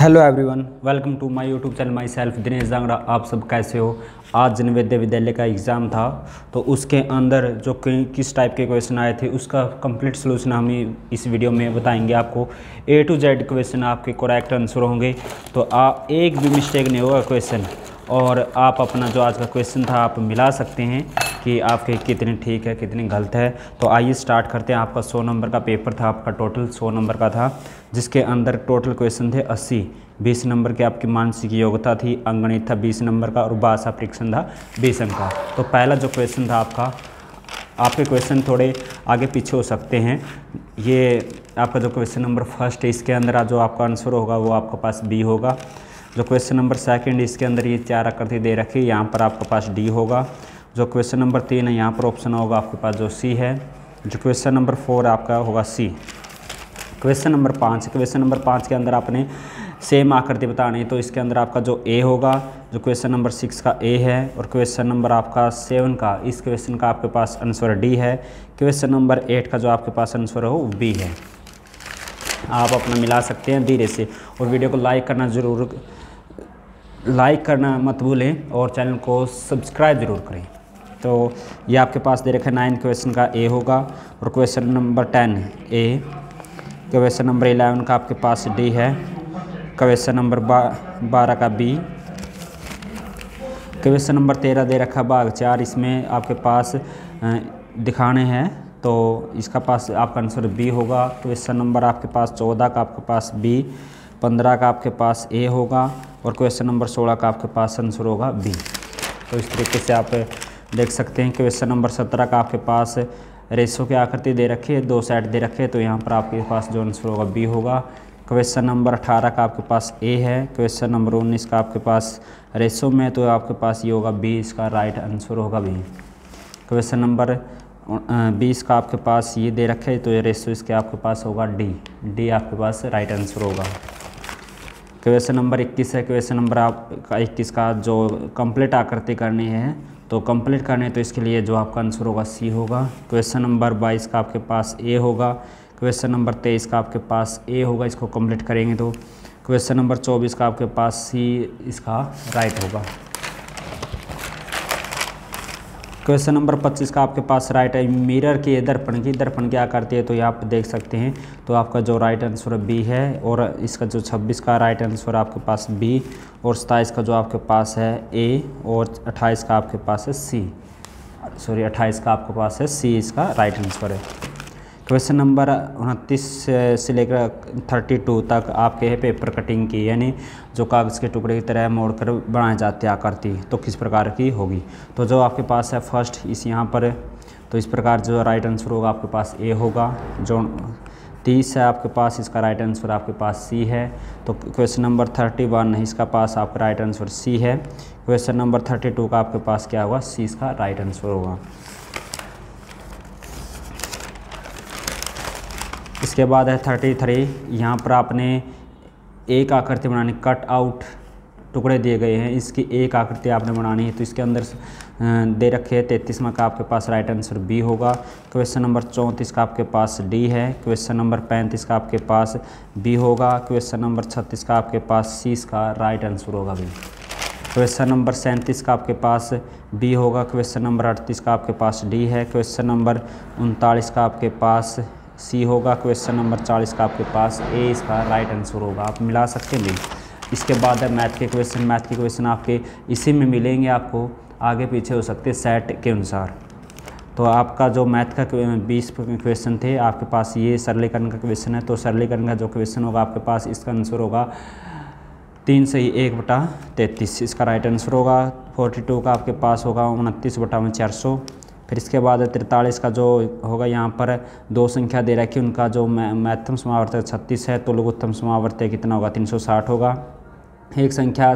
Hello everyone, welcome to my YouTube channel myself Dinesh Jangra. आप सब कैसे हो। आज जनवैद्य विद्यालय का एग्ज़ाम था, तो उसके अंदर जो किस टाइप के क्वेश्चन आए थे उसका कंप्लीट सोल्यूशन हम इस वीडियो में बताएंगे आपको। A to Z क्वेश्चन आपके करेक्ट आंसर होंगे, तो एक भी मिस्टेक नहीं होगा क्वेश्चन, और आप अपना जो आज का क्वेश्चन था आप मिला सकते हैं कि आपके कितने ठीक है कितने गलत है। तो आइए स्टार्ट करते हैं। आपका 100 नंबर का पेपर था, आपका टोटल 100 नंबर का था, जिसके अंदर टोटल क्वेश्चन थे 80। 20 नंबर की आपकी मानसिक योग्यता थी, अंगणित था 20 नंबर का, और भाषा परीक्षण था 20 अंक का। तो पहला जो क्वेश्चन था आपके क्वेश्चन थोड़े आगे पीछे हो सकते हैं। ये आपका जो क्वेश्चन नंबर फर्स्ट है, इसके अंदर जो आपका आंसर होगा वो आपके पास बी होगा। जो क्वेश्चन नंबर सेकंड, इसके अंदर ये 4 आकृति दे रखी है, यहाँ पर आपके पास डी होगा। जो क्वेश्चन नंबर 3 है, यहाँ पर ऑप्शन होगा आपके पास जो सी है। जो क्वेश्चन नंबर 4 आपका होगा सी। क्वेश्चन नंबर 5, क्वेश्चन नंबर 5 के अंदर आपने सेम आकृति बतानी है, तो इसके अंदर आपका जो ए होगा। जो क्वेश्चन नंबर 6 का ए है, और क्वेश्चन नंबर आपका 7 का, इस क्वेश्चन का आपके पास आंसर डी है। क्वेश्चन नंबर 8 का जो आपके पास आंसर हो बी है। आप अपना मिला सकते हैं धीरे से, और वीडियो को लाइक करना मत भूलें, और चैनल को सब्सक्राइब जरूर करें। तो ये आपके पास दे रखा है 9 क्वेश्चन का ए होगा, और क्वेश्चन नंबर 10 ए। क्वेश्चन नंबर 11 का आपके पास डी है। क्वेश्चन नंबर 12 का बी। क्वेश्चन नंबर 13 दे रखा भाग 4, इसमें आपके पास दिखाने हैं, तो इसका पास आपका आंसर बी होगा। क्वेश्चन नंबर आपके पास 14 का आपके पास बी, 15 का आपके पास ए होगा, और क्वेश्चन नंबर 16 का आपके पास आंसर होगा बी। तो इस तरीके से आप देख सकते हैं। क्वेश्चन नंबर 17 का आपके पास रेशो की आकृति दे रखी है, 2 सेट दे रखे हैं, तो यहाँ पर आपके पास जो आंसर होगा बी होगा। क्वेश्चन नंबर 18 का आपके पास ए है। क्वेश्चन नंबर 19 का आपके पास रेशो में, तो आपके पास ये होगा बी, इसका राइट आंसर होगा बी। क्वेश्चन नंबर 20 का आपके पास ये दे रखे हैं, तो ये रेशो इसके आपके पास होगा डी आपके पास राइट आंसर होगा। क्वेश्चन नंबर 21 है। क्वेश्चन नंबर आपका 21 का जो कंप्लीट आकृति करनी है, तो कंप्लीट करने तो इसके लिए जो आपका आंसर होगा सी होगा। क्वेश्चन नंबर 22 का आपके पास ए होगा। क्वेश्चन नंबर 23 का आपके पास ए होगा, इसको कंप्लीट करेंगे तो। क्वेश्चन नंबर 24 का आपके पास सी, इसका राइट होगा। क्वेश्चन नंबर 25 का आपके पास राइट है। मिरर की दर्पण क्या करती है, तो यहाँ पर देख सकते हैं, तो आपका जो राइट आंसर बी है, और इसका जो 26 का राइट आंसर आपके पास बी, और 27 का जो आपके पास है ए, और 28 का आपके पास है सी। 28 का आपके पास है सी, इसका राइट आंसर है। क्वेश्चन नंबर 29 से लेकर 32 तक आपके है पेपर कटिंग की, यानी जो कागज़ के टुकड़े की तरह मोड़कर बनाए जाते हैं आकृति, तो किस प्रकार की होगी। तो जो आपके पास है फर्स्ट इस यहाँ पर, तो इस प्रकार जो राइट आंसर होगा आपके पास ए होगा। जो 30 है आपके पास, इसका राइट आंसर आपके पास सी है। तो क्वेश्चन नंबर 31 है, इसका पास आपका राइट आंसर सी है। क्वेश्चन नंबर 32 का आपके पास क्या होगा, सी इसका राइट आंसर होगा। इसके बाद है 33। यहाँ पर आपने एक आकृति बनानी, कट आउट टुकड़े दिए गए हैं, इसकी एक आकृति आपने बनानी है, तो इसके अंदर दे रखे हैं 33वां का आपके पास राइट आंसर बी होगा। क्वेश्चन नंबर 34 का आपके पास डी है। क्वेश्चन नंबर 35 का आपके पास बी होगा। क्वेश्चन नंबर 36 का आपके पास सी, इसका राइट आंसर होगा बी। क्वेश्चन नंबर 37 का आपके पास बी होगा। क्वेश्चन नंबर 38 का आपके पास डी है। क्वेश्चन नंबर 39 का आपके पास सी होगा। क्वेश्चन नंबर 40 का आपके पास ए, इसका राइट आंसर होगा। आप मिला सकते हैं। इसके बाद है मैथ के क्वेश्चन आपके इसी में मिलेंगे, आपको आगे पीछे हो सकते हैं सेट के अनुसार। तो आपका जो मैथ का 20 क्वेश्चन थे आपके पास, ये सरलीकरण का क्वेश्चन है, तो सरलीकरण का जो क्वेश्चन होगा आपके पास, इसका आंसर होगा 3 से 1/33, इसका राइट आंसर होगा। 42 का आपके पास होगा 29/400। फिर इसके बाद 43 का जो होगा, यहाँ पर 2 संख्या दे रखी है, उनका जो महत्तम समावर्तक 36 है, तो लघुत्तम समावर्तक कितना होगा, 360 होगा। एक संख्या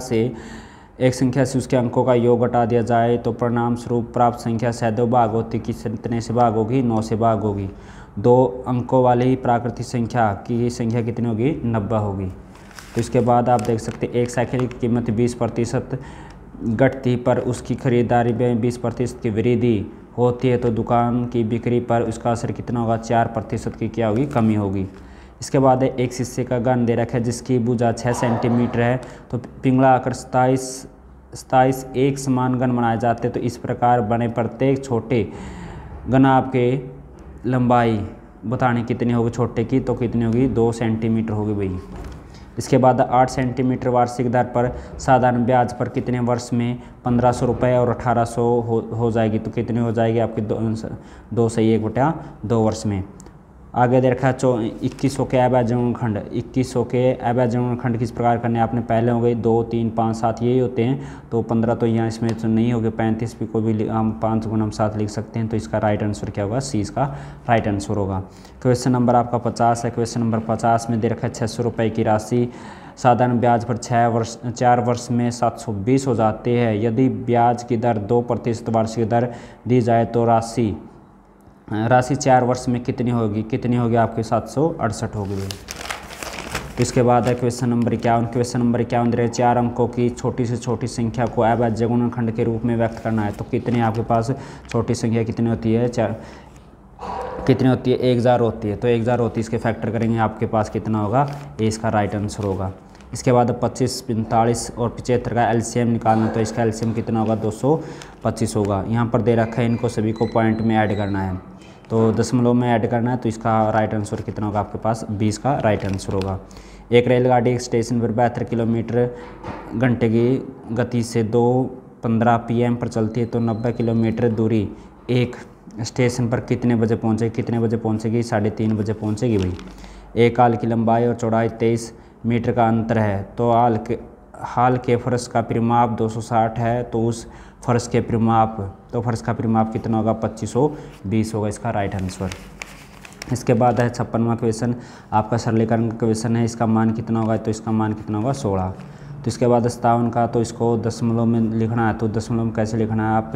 से उसके अंकों का योग घटा दिया जाए तो परिणाम स्वरूप प्राप्त संख्या सदैव भाग होती कितने से भाग होगी, 9 से भाग होगी। 2 अंकों वाली प्राकृतिक संख्या की संख्या कितनी होगी, 90 होगी। तो इसके बाद आप देख सकते हैं, एक साइकिल की कीमत 20% घटती पर उसकी खरीदारी में 20% की वृद्धि होती है, तो दुकान की बिक्री पर उसका असर कितना होगा, 4% की क्या होगी, कमी होगी। इसके बाद है एक शीशे का गन दे रखा है जिसकी भुजा 6 सेंटीमीटर है। तो पिंगला आकर 27 एक समान गन बनाए जाते हैं। तो इस प्रकार बने प्रत्येक छोटे गन आपके लंबाई बताने कितनी होगी छोटे की, तो कितनी होगी 2 सेंटीमीटर होगी भाई। इसके बाद 8 सेंटीमीटर वार्षिक दर पर साधारण ब्याज पर कितने वर्ष में 1500 रुपये और 1800 हो जाएगी, तो कितनी हो जाएगी आपकी 2 से 1/2 वर्ष में। आगे दे रखा है 2100 के अवैजन खंड। 2100 के अवैजन खंड किस प्रकार करने आपने पहले हो गए 2 3 5 7 यही होते हैं। तो 15 तो यहाँ इसमें तो नहीं हो गए, 35 भी को भी हम 5 गुना हम 7 लिख सकते हैं। तो इसका राइट आंसर क्या होगा, सी इसका राइट आंसर होगा। क्वेश्चन नंबर आपका 50 है। क्वेश्चन नंबर 50 में दे रखा है 600 रुपये की राशि साधारण ब्याज पर 4 वर्ष में 720 हो जाते हैं। यदि ब्याज की दर 2% वार्षिक दर दी जाए तो राशि 4 वर्ष में कितनी होगी आपके 768 होगी। इसके बाद है क्वेश्चन नंबर 51। क्वेश्चन नंबर 51 दे रहे 4 अंकों की छोटी से छोटी संख्या को अभाज्य गुणनखंड के रूप में व्यक्त करना है। तो कितनी आपके पास छोटी संख्या कितनी होती है, 1000 होती है। तो 1000 होती है, इसके फैक्टर करेंगे आपके पास कितना होगा, ये इसका राइट आंसर होगा। इसके बाद 25, 45 और 75 का एलसीएम निकालना। तो इसका एलसीएम कितना होगा 225 होगा। यहाँ पर दे रखा है, इनको सभी को पॉइंट में ऐड करना है, तो दशमलव में ऐड करना है। तो इसका राइट आंसर कितना होगा आपके पास 20 का राइट आंसर होगा। एक रेलगाड़ी एक स्टेशन पर 72 किलोमीटर घंटे की गति से 2:15 PM पर चलती है। तो 90 किलोमीटर दूरी एक स्टेशन पर कितने बजे पहुंचेगी 3:30 बजे पहुंचेगी भाई। एक हाल की लंबाई और चौड़ाई 23 मीटर का अंतर है। तो हाल के फर्श का परिमाप 260 है। तो उस फर्श का परिमाप कितना होगा 2520 होगा, इसका राइट आंसर। इसके बाद है 56वां क्वेश्चन आपका सरलीकरण का क्वेश्चन है। इसका मान कितना होगा, तो इसका मान कितना होगा 16। तो इसके बाद 57 का, तो इसको दशमलव में लिखना है। तो दशमलव में कैसे लिखना है, आप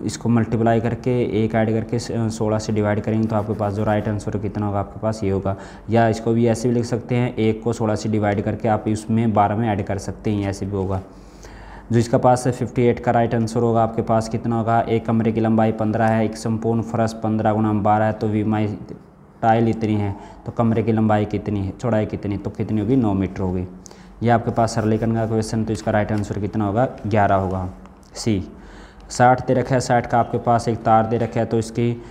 इसको मल्टीप्लाई करके 1 ऐड करके 16 से डिवाइड करेंगे। तो आपके पास जो राइट आंसर कितना होगा आपके पास ये होगा। या इसको भी ऐसे भी लिख सकते हैं, 1 को 16 से डिवाइड करके आप इसमें 12 में ऐड कर सकते हैं, ऐसे भी होगा। जो इसका पास है 58 का राइट आंसर होगा आपके पास कितना होगा। एक कमरे की लंबाई 15 है, एक संपूर्ण फर्श 15 × 12 है। तो वीमाई टाइल इतनी है, तो कमरे की लंबाई कितनी है, चौड़ाई कितनी, तो कितनी होगी 9 मीटर होगी। यह आपके पास सरलीकरण का क्वेश्चन। तो इसका राइट आंसर कितना होगा 11 होगा, सी। 60 दे रखा है, 60 का आपके पास एक तार दे रखा है। तो इसकी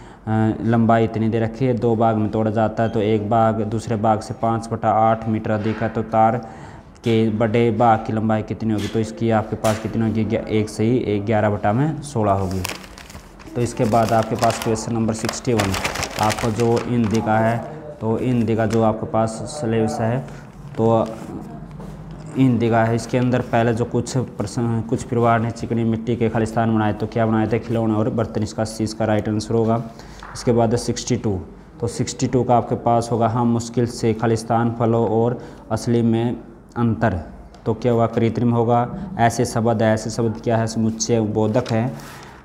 लंबाई इतनी दे रखी है, 2 भाग में तोड़ा जाता है। तो एक भाग दूसरे भाग से 5/8 मीटर अधिक है। तो तार के बड़े भाग की लंबाई कितनी होगी, तो इसकी आपके पास कितनी होगी 1 से ही 11/16 होगी। तो इसके बाद आपके पास क्वेश्चन नंबर 61 आपको जो हिंदी का है। तो हिंदी का जो आपके पास सिलेबस है, तो हिंदी का है, इसके अंदर पहले जो कुछ परिवार ने चिकनी मिट्टी के खालिस्तान बनाए। तो क्या बनाए थे, खिलौने और बर्तन, इसका चीज़ का राइट आंसर होगा। इसके बाद 62, तो 62 का आपके पास होगा हम मुश्किल से खालिस्तान फलों और असली में अंतर। तो क्या होगा कृत्रिम होगा। ऐसे शब्द क्या है, समुच्चय बोधक है।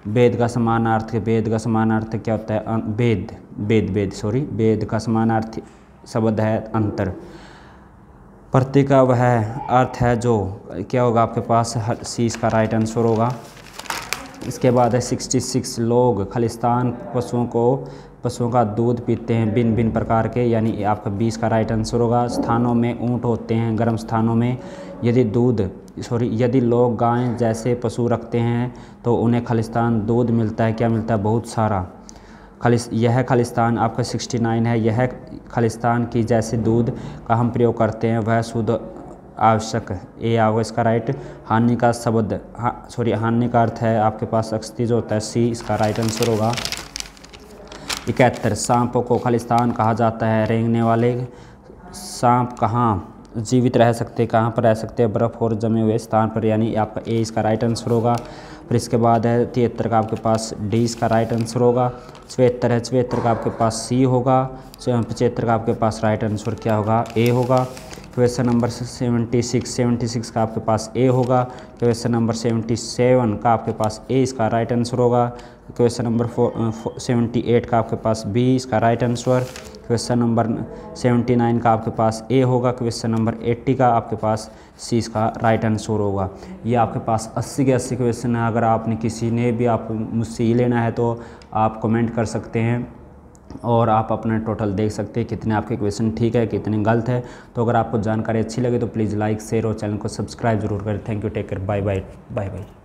वेद का समानार्थ क्या होता है, वेद का समानार्थ शब्द है अंतर। प्रति का वह अर्थ है जो, क्या होगा आपके पास सी इसका राइट आंसर होगा। इसके बाद है 66 लोग खालिस्तान पशुओं का दूध पीते हैं भिन्न भिन्न प्रकार के, यानी आपका 20 का राइट आंसर होगा। स्थानों में ऊँट होते हैं, गर्म स्थानों में। यदि लोग गाय जैसे पशु रखते हैं तो उन्हें खालिस्तान दूध मिलता है, क्या मिलता है, बहुत सारा। यह खालिस्तान आपका 69 है। यह खालिस्तान की जैसे दूध का हम प्रयोग करते हैं वह शुद्ध आवश्यक ये आएगा इसका राइट। हानि का अर्थ है आपके पास अक्सती होता है, सी इसका राइट आंसर होगा। 71 सांपों को खालिस्तान कहा जाता है। रेंगने वाले सांप कहाँ जीवित रह सकते, कहाँ पर रह सकते हैं, बर्फ़ और जमे हुए स्थान पर, यानी आपका ए इसका राइट आंसर होगा। फिर इसके बाद है 73 का आपके पास डी इसका राइट आंसर होगा। 74 है, 74 का आपके पास सी होगा। 75 का आपके पास राइट आंसर क्या होगा, ए होगा। क्वेश्चन नंबर 76 का आपके पास ए होगा। क्वेश्चन नंबर 77 का आपके पास ए इसका राइट आंसर होगा। क्वेश्चन नंबर 78 का आपके पास बी इसका राइट आंसर। क्वेश्चन नंबर 79 का आपके पास ए होगा। क्वेश्चन नंबर 80 का आपके पास सी इसका राइट आंसर होगा। ये आपके पास 80 के 80 क्वेश्चन है। अगर आपने किसी ने भी आप मुझसे ही लेना है तो आप कमेंट कर सकते हैं। और आप अपना टोटल देख सकते हैं कितने आपके क्वेश्चन ठीक है कितने गलत है। तो अगर आपको जानकारी अच्छी लगे तो प्लीज़ लाइक शेयर और चैनल को सब्सक्राइब जरूर करें। Thank you, take care, bye bye bye bye.